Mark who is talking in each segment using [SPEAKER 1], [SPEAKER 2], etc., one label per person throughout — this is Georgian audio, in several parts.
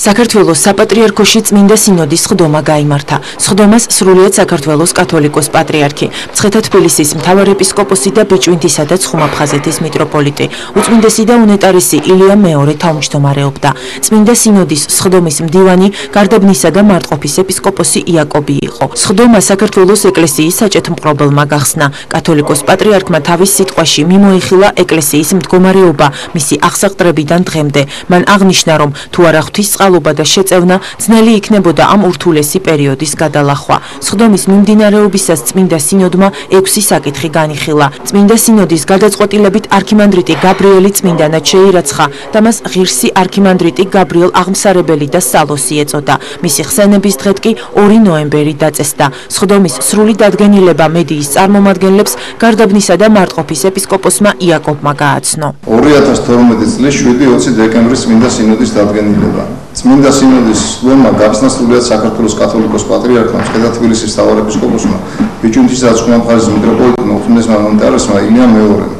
[SPEAKER 1] საქართველოს საპატრიარქოში წმინდა სინოდის სხდომა გაიმართა. სხდომას სრულიად საქართველოს კათოლიკოს პატრიარქი, მცხეთა-თბილისის მთავარეპისკოპოსი და ბიჭვინთისა და ცხუმაფხაზეთის მიტროპოლიტი, უწმინდესი და უნეტარესი ილია მეორე თავმჯდომარეობდა. წმინდა სინოდის სხდომის მდივანი გარდაბნისა და მარტყოფის ეპისკოპოსი იაკობი იყო. სხდომა საქართველოს ეკლესიის საჭეთმყრობელმა გახსნა. კათოლიკოს პატრიარქმა თავის სიტყვაში მიმოიხილა ეკლესიის მდგომარეობა მისი აღსაყდრებიდან დღემდე. მან აღნიშნა, რომ თუ არა ღვთისწყალობა და შეწევნა, ძნელი იქნებოდა ამ ურთულესი პერიოდის გადალახვა. სხდომის მიმდინარეობისას წმინდა სინოდმა 6 საკითხი განიხილა. წმინდა სინოდის გადაწყვეტილებით არქიმანდრიტი გაბრიელი წმინდანად შეირაცხა და მას ღირსი არქიმანდრიტი გაბრიელ აღმსარებელი და სალოსი ეწოდა. მისი ხსენების დღედ კი 2 ნოემბერი დაწესდა. სხდომის სრული დადგენილება მედიის წარმომადგენლებს გარდაბნისა და მარტყოფის ეპისკოპოსმა იაკობმა გააცნო.
[SPEAKER 2] 2012 წლის 7-20 დეკემბრის წმინდა სინოდის დადგენილება. წმინდა სინოდის სხდომა გახსნა სრულიად საქართველოს კათოლიკოს პატრიარქმა, მცხეთა-თბილისის მთავარეპისკოპოსმა, ბიჭვინთისა და ცხუმაფხაზეთის მიტროპოლიტმა, უწმინდესმა უნეტარესმა ილია მეორემ.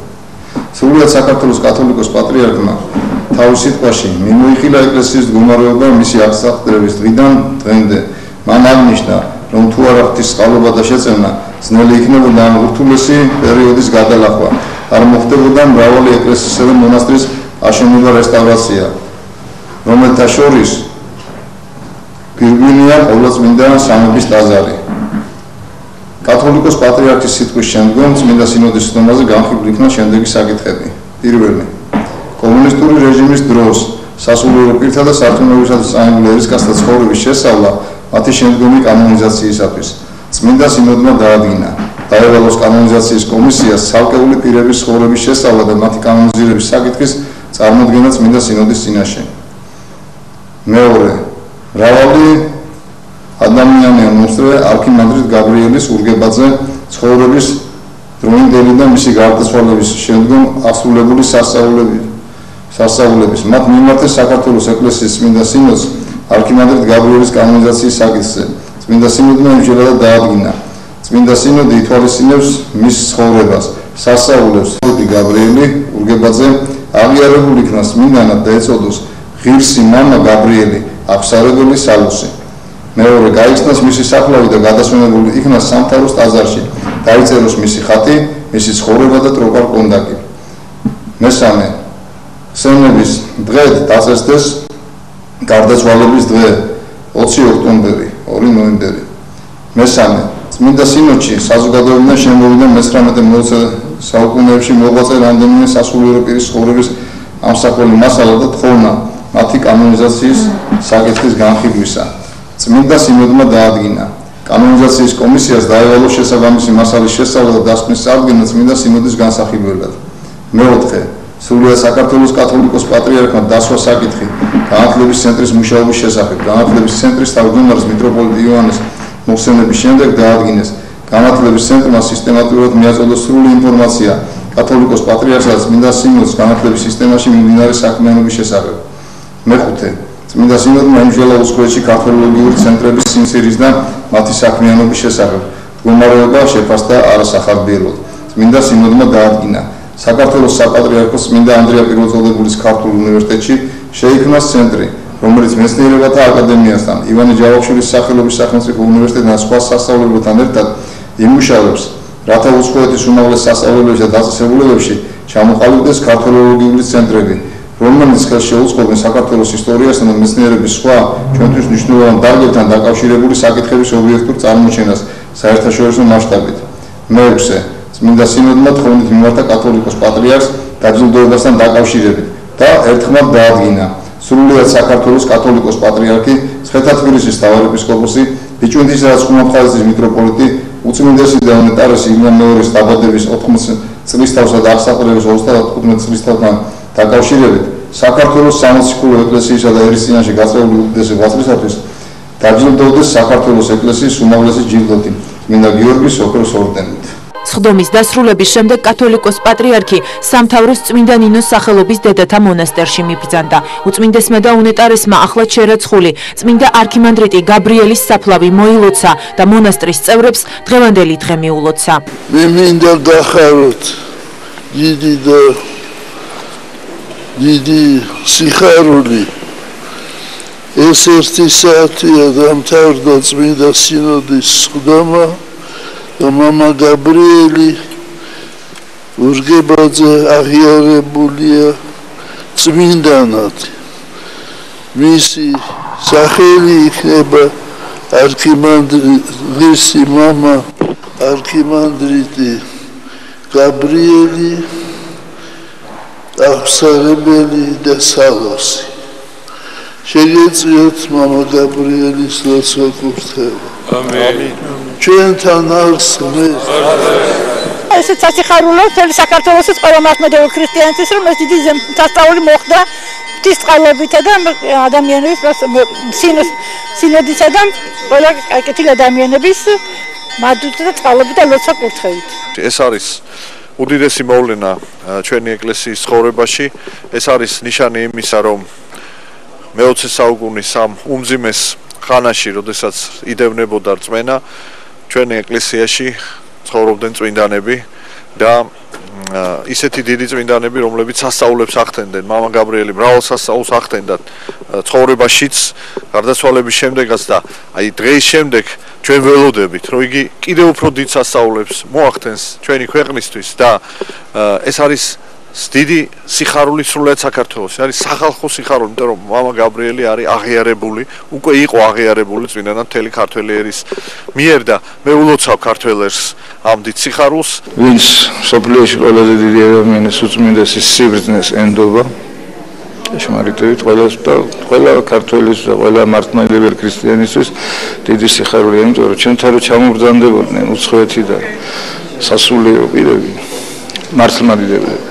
[SPEAKER 2] სრულიად საქართველოს კათოლიკოს პატრიარქმა თავის სიტყვაში მიმოიხილა ეკლესიის მდგომარეობა მისი აღსაყდრების დღიდან დღემდე. მან აღნიშნა, რომ თუ არა ღვთისწყალობა და შეწევნა, ძნელი იქნებოდა ამ ურთულესი პერიოდის გადალახვა. არ მოხდებოდა მრავალი ეკლესიისა და მონასტრის აშენება რესტავრაცია, რომელთა შორის გვირგვინია ყოვლადწმინდა სამების ტაძარი. კათოლიკოს პატრიარქის სიტყვის შემდგომ წმინდა სინოდის სხდომაზე განხილული იქნა შემდეგი საკითხები. პირველი, კომუნისტური რეჟიმის დროს სასულიერო პირთა და სარწმუნოებისა და წამებული ერისკაცთა ცხოვრების შესწავლა მათი შემდგომი კანონიზაციისათვის. წმინდა სინოდმა დაადგინა დაევალოს კანონიზაციის კომისიას ცალკეული პირების ცხოვრების შესწავლა და მათი კანონიზირების საკითხის წარმოდგენა წმინდა სინოდის წინაშე. მეორე, მრავალი ადამიანი ამოსწრე არქიმანდრიტ გაბრიელის ურგებაძე ცხოვრების დროინდელი და მისი გარდაცვალების შემდგომ ასრულებული სასწაულების მათ მიმართეს საქართველოს ეკლესიის წმინდა სინოდს არქიმანდრიტ გაბრიელის კანონიზაციის საკითხზე. წმინდა სინოდმა იმჟელადად დაადგინა წმინდა სინოდი ითვალისწინებს მის ცხოვრებას, სასწაულებს. გაბრიელი ურგებაძე აღიარებული იქნა წმინდანად და ეწოდოს ღირსი მამა გაბრიელი, აღმსარებელი სალოსი. მეორე, გაიხსნას მისი საფლავი და გადასვენებული იქნა სამთავროს ტაძარში, დაიწეროს მისი ხატი, მისი ცხოვრება და ტროპარ-კონდაკი. მესამე, ხსენების დღედ დაწესდეს გარდაცვალების დღე 20 ოქტომბერი, 2 ნოემბერი. მესამე, წმინდა სინოდში საზოგადოებიდან შემოვიდა 19-20 საუკუნეებში მოღვაწე რამდენიმე სასულიერო პირის ცხოვრების ამსახველი მასალა და თხოვნა მათი კანონიზაციის საკითხის განხილვისა. წმინდა სინოდმა დაადგინა კანონიზაციის კომისიას დაევალო შესაბამისი მასალის შესწავლა და დასკვნის წარდგენა წმინდა სინოდის განსახილველად. მეოთხე, სრულიად საქართველოს კათოლიკოს პატრიარქმა დასვა საკითხი განათლების ცენტრის მუშაობის შესახებ. განათლების ცენტრის თავმჯდომარის მიტროპოლიტ იოანეს მოხსენების შემდეგ დაადგინეს განათლების ცენტრმა სისტემატურად მიაწოდა სრული ინფორმაცია კათოლიკოს პატრიარქსა და წმინდა სინოდს განათლების სისტემაში მიმდინარე საქმიანობის შესახებ. მეხუთე, წმინდა სინოდმა იმჟელა უსქუეთში ქართველოლოგიური ცენტრების სიმცირის და მათი საქმიანობის შესახებ მდგომარეობა შეფასდა არასახარბიელოდ. წმინდა სინოდმა დაადგინა საქართველოს საპატრიარქოს წმინდა ანდრია პირველწოდებულის ქართულ უნივერსიტეტში შეიქმნა ცენტრი, რომელიც მეცნიერებათა აკადემიასთან, ივანე ჯავახიშვილის სახელობის სახელმწიფო უნივერსიტეტთან და სხვა სასწავლებლებთან ერთად იმუშავებს, რათა უსქუეთის უმაღლეს სასწავლებელში და დაწესებულებებში ჩამოყალიბდეს ქართველოლოგიური ცენტრები, რომელიც ხელს შეუწყობენ საქართველოს ისტორიასთან და მეცნიერების სხვა ჩვენთვის მნიშვნელოვან დარგებთან დაკავშირებული საკითხების ობიექტურ წარმოჩენას საერთაშორისო მასშტაბით. მეექვსე, წმინდა სინოდმა თხოვნით მიმართა კათოლიკოს პატრიარქს დაჯილდოებასთან დაკავშირებით და ერთხმად დაადგინა სრულიად საქართველოს კათოლიკოს პატრიარქი, მცხეთა-თბილისის მთავარეპისკოპოსი, ბიჭვინთისა და ცხუმაფხაზეთის მიტროპოლიტი, უწმინდესი და უნეტარესი ილია მეორის დაბადების 80 წლისთავსა და აღსაყდრების 35 წლისთავთან დაკავშირებით საქართველოს სამოციქულო ეკლესიისა და ერის წინაშე გაწეული უდიდესი ღვაწლისათვის დაჯილდოვდეს საქართველოს ეკლესიის უმაღლესი ჯილდოთი, წმინდა გიორგის ოქროს ორდენით.
[SPEAKER 1] სხდომის დასრულების შემდეგ კათოლიკოს პატრიარქი სამთავროს წმინდა ნინოს სახელობის დედათა მონასტერში მიბრძანდა. უწმინდესმა და უნეტარესმა ახლად შერაცხული წმინდა არქიმანდრიტი გაბრიელის საფლავი მოილოცა და მონასტრის წევრებს დღევანდელი დღე მიულოცა.
[SPEAKER 3] მე მინდა დახაროთ დიდი სიხარული ეს ერთი საათია დამთავრდა წმინდა სინოდის სხდომა და მამა გაბრიელი ურგებაძე აღიარებულია წმინდანად. მისი სახელი იქნება არქიმანდრიტი მამა არქიმანდრიტი გაბრიელი აღსარებელი და სალოსი. შეგეწიოთ მამა გაბრიელის ლოცვა კურთხევა. ამინ. ჩვენთან არის
[SPEAKER 4] ესეც სასიხარულო მთელი საქართველოსაც ყველა მართლმადიდებლურ ქრისტიანთვის რომ ეს დიდი სასწაული მოხდა ღვთისწყალობითა და ადამიანების სინოდისა და ყველა კეთილ ადამიანების მადლით და წყალობით და ლოცვა კურთხევით.
[SPEAKER 5] ეს არის უდიდესი მოვლენა ჩვენი ეკლესიის ცხოვრებაში. ეს არის ნიშანი იმისა, რომ მე-20 საუკუნის ამ უმძიმეს ხანაში, როდესაც იდევნებოდა რწმენა, ჩვენი ეკლესიაში ცხოვრობდნენ წმინდანები და ისეთი დიდი წმინდანები, რომლებიც სასწაულებს ახდენდნენ. მამა გაბრიელი მრავალ სასწაულს ახდენდა ცხოვრებაშიც, გარდაცვალების შემდეგაც და აი დღის შემდეგ ჩვენ ველოდებით, რომ იგი კიდევ უფრო დიდ სასწაულებს მოახდენს ჩვენი ქვეყნისთვის და ეს არის დიდი სიხარული სრულად საქართველოს. არის სახალხო სიხარული, იმიტომ რომ მამა გაბრიელი არის აღიარებული, უკვე იყო აღიარებული წმინდანად მთელი ქართველი ერის მიერ და მე ულოცავ ქართველ ერს ამ დიდ სიხარულს.
[SPEAKER 2] ვინც სოფლიოში ყველაზე დიდი ადამიანის უწმინდესის სიბრძნეს ენდობა, შემარიტებით ყველა ქართველის და ყველა მართლმადიდებელი ქრისტიანისთვის დიდი სიხარულია, იმიტომ რომ ჩვენთან რო ჩამობრძანდებოდნენ უცხოეთი და სასულიერო პირები მართლმადიდებლები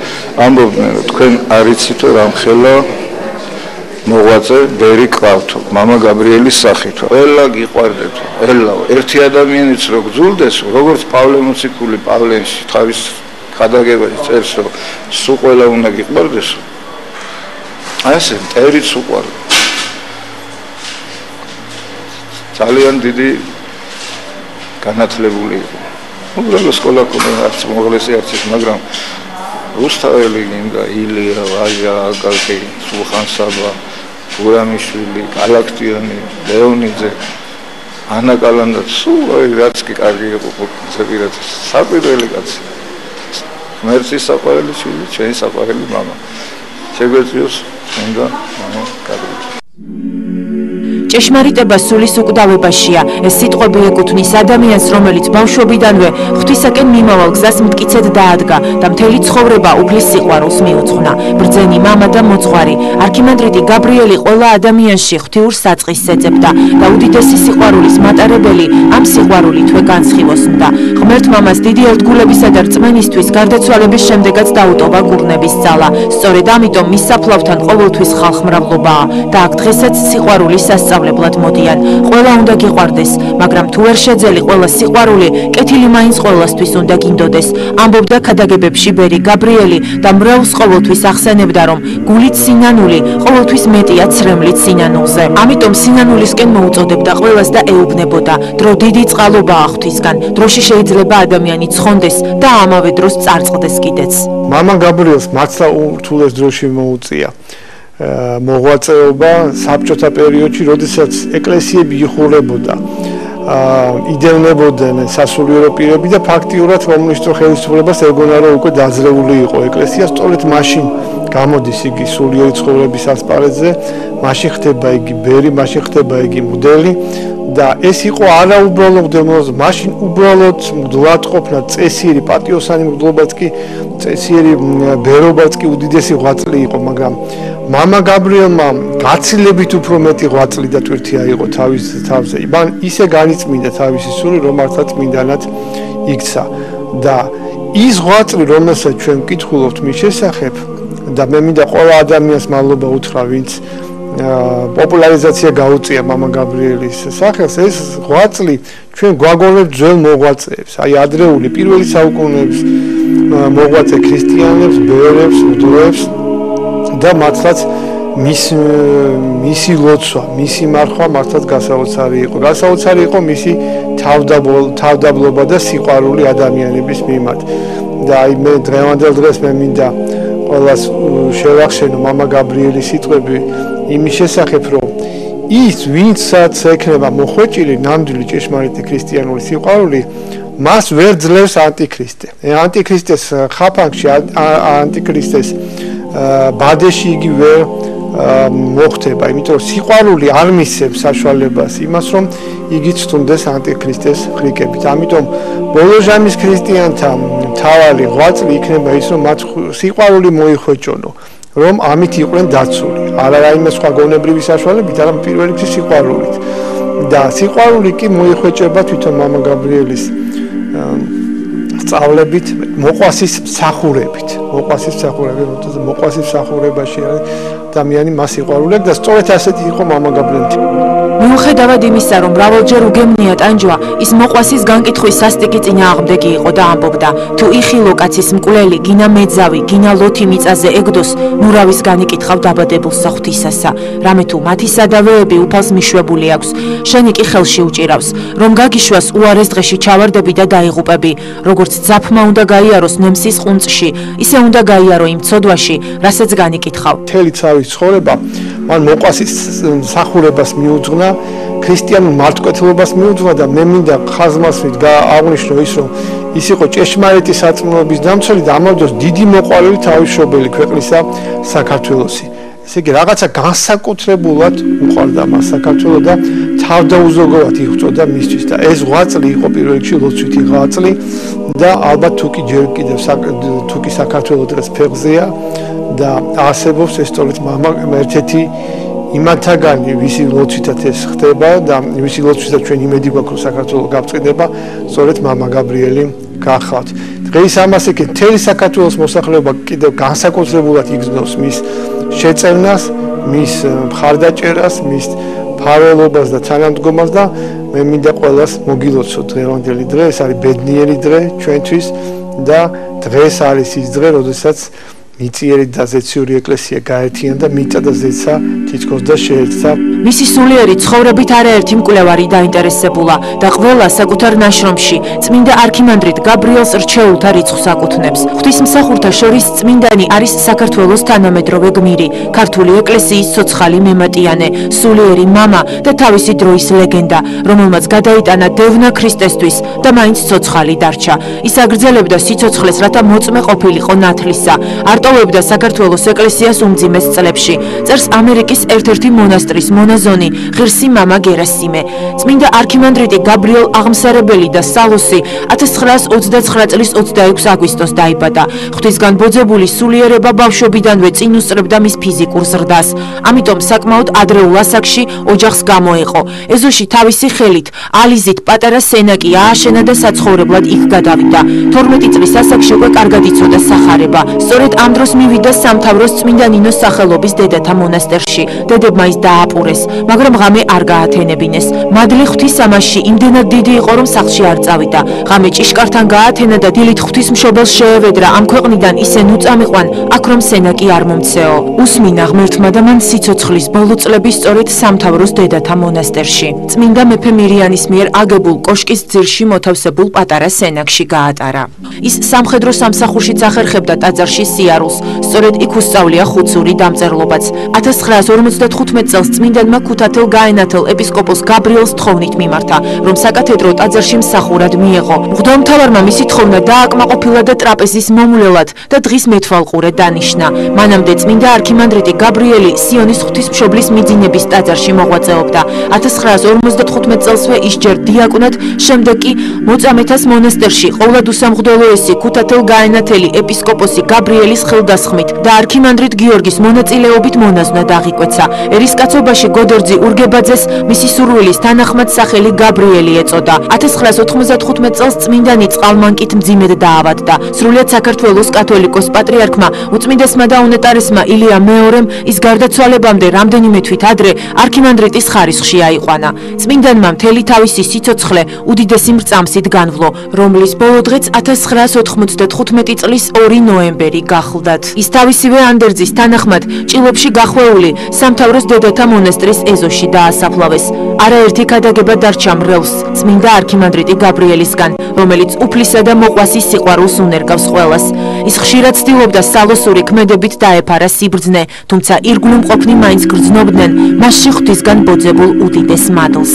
[SPEAKER 2] ამბობდნენ რომ თქვენ არიცითო რამხელა მოღვაწე ბერი ყავთო მამა გაბრიელის სახით ყველა გიყვარდეთ ყველა ერთი ადამიანიც რო გძულდეს როგორც პავლე მოციქული პავლენში თავის ხადაგებაში წერს რომ სულ ყველა უნდა გიყვარდეს აი ესე მტერიც უყვარდა ძალიან დიდი განათლებული იყო უბრალოდ სკოლა ქონდა არც მოღლესი არც ის მაგრამ რუსთაველი გინდა ილია ვაჟა აკაკი სულხან-საბა გურამიშვილი კალაქტიანი ლეონიძე ანა კალანდა სულ რაც კი კარგი იყო ზეპირად საპირველი კაცი ღმერთის საყვარელი შვილი ჩვენი საყვარელი მამა შეგვეწიოს უნდა მამა გაბრიელი
[SPEAKER 1] ჭეშმარიტება სულის უკვდავებაშია. ეს სიტყვები ეკუთვნის ადამიანს, რომელიც ბავშვობიდანვე ღვთისაკენ მიმავალ გზას მტკიცედ დაადგა და მთელი ცხოვრება უფლის სიყვარულს მიუძღვნა. ბრძენი მამა და მოძღვარი, არქიმანდრიტი გაბრიელი ყველა ადამიანში ღვთიურ საწყისს ეძებდა და უდიდესი სიყვარულის მატარებელი ამ სიყვარულითვე განსხივოსნდა. ღმერთ მამას დიდი ერთგულებისა და რწმენისთვის გარდაცვალების შემდეგაც დაუტოვა გურნების ძალა. სწორედ ამიტომ მის საფლავთან ყოველთვის ხალხმრავლობაა და აქ დღესაც სიყვარულის სასწავლებლად მოდიან. ყველა უნდა გიყვარდეს, მაგრამ თუ ვერ შეძელი ყველა სიყვარული, კეთილი მაინც ყველასთვის უნდა გინდოდეს. ამბობდა ქადაგებებში ბერი გაბრიელი და მრევლს ყოველთვის ახსენებდა, რომ გულით სინანული ყოველთვის მეტია ცრემლით სინანულზე. ამიტომ სინანულისკენ მოუწოდებდა ყველას და ეუბნებოდა: დრო დიდი წყალობაა ღვთისგან, დროში შეიძლება ადამიანი ცხონდეს და ამავე დროს წარწყდეს კიდეც.
[SPEAKER 6] მამა გაბრიელს მართლა ურთულეს დროში მოუწია. მოღვაწეობა საბჭოთა პერიოდში, როდესაც ეკლესიები იხურებოდა, იდევნებოდნენ სასულიერო პირები და ფაქტიურად კომუნისტურ ხელისუფლებას ეგონა რომ უკვე დაძრეული იყო ეკლესია, სწორედ მაშინ გამოდის იგი სულიერი ცხოვრების ასპარეზზე, მაშინ ხდება იგი ბერი, მაშინ ხდება იგი მღვდელი და ეს იყო არაუბრალოდ მღვდელობა, მაშინ უბრალოდ მღვდლად ყოფნა წესიერი პატიოსანი მღვდლობაც კი წესიერი ბერობაც კი უდიდესი ღვაწლი იყო, მაგრამ მამა გაბრიელმა გაცილებით უფრო მეტი ღვაწლი და ტვირთი აიღო თავის თავზე. მან ისე განიწმინდა თავისი სული, რომ მართლაც მინდანად იქცა და ის ღვაწლი, რომელსაც ჩვენ ვკითხულობთ მის შესახებ და მე მინდა ყველა ადამიანს მადლობა უთხრა, ვინც პოპულარიზაცია გაუწია მამა გაბრიელის სახელს, ეს ღვაწლი ჩვენ გვაგონებთ ძველ მოღვაწეებს, აი ადრეული პირველი საუკუნეების მოღვაწე ქრისტიანებს, ბერებს, მღვდლებს და მართლაც მისი ლოცვა, მისი მარხვა მართლაც გასაოცარი იყო. გასაოცარი იყო მისი თავდაბლობა და სიყვარული ადამიანების მიმართ. და აი მე დღევანდელ დღეს მე მინდა ყველას შევახშენო მამა გაბრიელის სიტყვები იმის შესახებ, რომ ის ვინცაც ექნება მოხვეჭილი ნამდვილი ჭეშმარიტი ქრისტიანული სიყვარული მას ვერ ძლევს ანტიქრისტე. ანტიქრისტეს ხაფანგში ანტიქრისტეს ბადეში იგი ვერ მოხდება, იმიტომ რომ სიყვარული არ მისცემს საშუალებას იმას, რომ იგი ცდუნდეს ანტიქრისტეს ხრიკებით. ამიტომ ბოლო ჟამის ქრისტიანთა მთავარი ღვაწლი იქნება ის, რომ მათ სიყვარული მოიხვეჭონო, რომ ამით იყვნენ დაცული. არა რაიმე სხვა გონებრივი საშუალებით, არამედ პირველ რიგში სიყვარულით. და სიყვარული კი მოიხვეჭება თვითონ მამა გაბრიელის სწავლებით, მოყვასის მსახურებით. მოყვასის მსახურებაში არის ადამიანი მას სიყვარულებს და სწორედ ასეთი იყო მამა გაბრიელი.
[SPEAKER 1] მიუხედავად იმისა, რომ მრავალჯერ უგემნია ტანჯვა, ის მოყვასის განკითხვის სასტიკი წინააღმდეგი იყო და ამბობდა: თუ იხილო კაცის მკვლელი, გინა მეძავი, გინა ლოთი მიწაზე ეგდოს, ნურავის განიკითხავ დაბადებულსა ღვთისასა. რამე თუ მათი სადავეები უფალს მიშვებული აქვს, შენი კი ხელში უჭირავს, რომ გაგიშვას უარეს დღეში ჩავარდები და დაიღუპები, როგორც ძაფმა უნდა გაიაროს ნემსის ყუნწში, ისე უნდა გაიარო იმ ცოდვაში, რასაც განიკითხავ.
[SPEAKER 6] მთელი ცავის ცხოვრება მან მოყვასის მსახურებას მიუძღვნა, ქრისტიანულ მართლმკეთელობას მიუძღვნა და მე მინდა ხაზმასვით აღვნიშნო ის, რომ ის იყო ჭეშმარიტი სარწმუნოების დამცველი და ამავე დროს დიდი მოყვარული თავისშობელი ქვეყნისა საქართველოსი. ესე იგი რაღაცა განსაკუთრებულად უყვარდა მას საქართველო და თავდაუზოგავად იღვწოდა მისთვის და ეს ღვაწლი იყო პირველ რიგში ლოცვითი ღვაწლი და ალბათ თუკი ჯერ კიდევ თუკი საქართველო დღეს ფეხზეა და არსებობს ეს სწორედ ერთ-ერთი იმათაგანი ვისი ლოცვითაც ეს ხდება და ვისი ლოცვითაც ჩვენ იმედი გვაქვს რომ საქართველო გაბწყდება სწორედ მამა გაბრიელი გახავთ. დღეს ამას იქ მთელი საქართველოს მოსახლეობა კიდევ განსაკუთრებულად იგრძნობს მის შეწევნას, მის მხარდაჭერას, მის ფარველობას და თანამდგომას და მე მინდა ყველას მოგილოცოთ დღევანდელი დღე, ეს არის ბედნიერი დღე ჩვენთვის და დღეს არის ის დღე, როდესაც მიწიერი და ზეციური ეკლესია გაერთიანდა და მიწა და ზეცა თითქოს და შეერთდა.
[SPEAKER 1] მისი სულიერი ცხოვრებით არაერთი მკვლევარი დაინტერესებულა და ყველა საკუთარ ნაშრომში წმინდა არქიმანდრიტ გაბრიელს რჩეულთა რიცხვს აკუთვნებს. ღვთისმსახურთა შორის წმინდანი არის საქართველოს თანამედროვე გმირი, ქართული ეკლესიის ცოცხალი მემატიანე, სულიერი მამა და თავისი დროის ლეგენდა, რომელმაც გადაიტანა დევნა ქრისტესთვის და მაინც ცოცხალი დარჩა. ის აგრძელებდა სიცოცხლეს, რათა მოწმე ყოფილიყო ნათლისა. არტოვებდა საქართველოს ეკლესიას უმძიმეს წლებში. წერს ამერიკის ერთ-ერთი მონასტრის მონაზონი, ღირსი მამა გერასიმე. წმინდა არქიმანდრიტი გაბრიელ აღმსარებელი და სალოსი 1929 წლის 26 აგვისტოს დაიბადა. ღვთისგან ბოძებული სულიერება ბავშვობიდანვე წინ უსწრებდა მის ფიზიკურ ზრდას. ამიტომ საკმაოდ ადრეულ ასაკში ოჯახს გამოეყო. ეზოში თავისი ხელით, ალიზით პატარა სენაკი ააშენა და საცხოვრებლად იქ გადავიდა. 12 წლის ასაკში უკვე კარგად იცოდა სახარება. სწორედ ამ დროს მივიდა სამთავროს წმინდა ნინოს სახელობის დედათა მონასტერში. დედებმა ის დააპურეს, მაგრამ ღამე არ გაათენებინეს. მადლი ღვთისამაში იმდენად დიდი იყო, რომ სახლში არ წავიდა. ღამე ჭიშკართან გაათენა და დილით ღვთისმშობელს შეევედრა ამ ქვეყნიდან ისე უწამიყვან, აქ რომ სენაკი არ მომცეო. უსმინა ღმერთმა და მან სიცოცხლის ბოლო წლები სწორედ სამთავროს დედათა მონასტერში, წმინდა მეფე მირიანის მიერ აგებულ კოშკის ძირში მოთავსებულ პატარა სენაკში გაატარა. ის სამხედრო სამსახურშიც ახერხებდა ტაძარში სიარულს, სწორედ იქ უსწავლია ხუცური დამწერლობაც. 1955 წელს წმინდანმა ქუთათელ გაენათელ ეპისკოპოს გაბრიელს თხოვნით მიმართა, რომ საკათედრო ტაძარში მსახურად მიეღო. მღვდელმთავარმა მისი თხოვნა დააკმაყოფილა და ტრაპეზის მომვლელად და დღის მეთვალყურე დანიშნა. მანამდე წმინდა არქიმანდრიტი გაბრიელი სიონის ღვთისმშობლის მიძინების ტაძარში მოღვაწეობდა. 1955 წელსვე ის ჯერ დიაკვნად, შემდეგ კი მოწამეთას მონასტერში ყოვლად უსამღვდელოესი ქუთათელ გაენათელი ეპისკოპოსი გაბრიელის ხელდასხმით და არქიმანდრიტ გიორგის მონაწილეობით მონაზვნად აღიკვეცა. ერისკაცობაში გოდერძი ურგებაძეს მისი სურვილის თანახმად სახელი გაბრიელი ეწოდა. 1995 წელს წმინდანი წყალმანკით მძიმედ დაავადდა. სრულიად საქართველოს კათოლიკოს პატრიარქმა უწმინდესმა და უნეტარესმა ილია მეორემ ის გარდაცვალებამდე რამდენიმე თვით ადრე არქიმანდრიტის ხარისხში აიყვანა. წმინდანმა მთელი თავისი სიცოცხლე უდიდესი მრწამსით განვლო, რომლის ბოლო დღეც 1995 წლის 2 ნოემბერი გახლდა. ჰყავდათ. ის თავისივე ანდერძის თანახმად ჭილებში გახვეული სამთავროს დედათა მონასტრის ეზოში დაასაფლავეს. არაერთი ქადაგება დარჩა მრევლს წმინდა არქიმანდრიტი გაბრიელისგან, რომელიც უფლისა და მოყვასის სიყვარულს უნერგავს ყველას. ის ხშირად ცდილობდა სალოსური ქმედებით დაეფარა სიბრძნე, თუმცა ირგვლივ მყოფნი მაინც გრძნობდნენ მასში ღვთისგან ბოძებულ უდიდეს მადლს.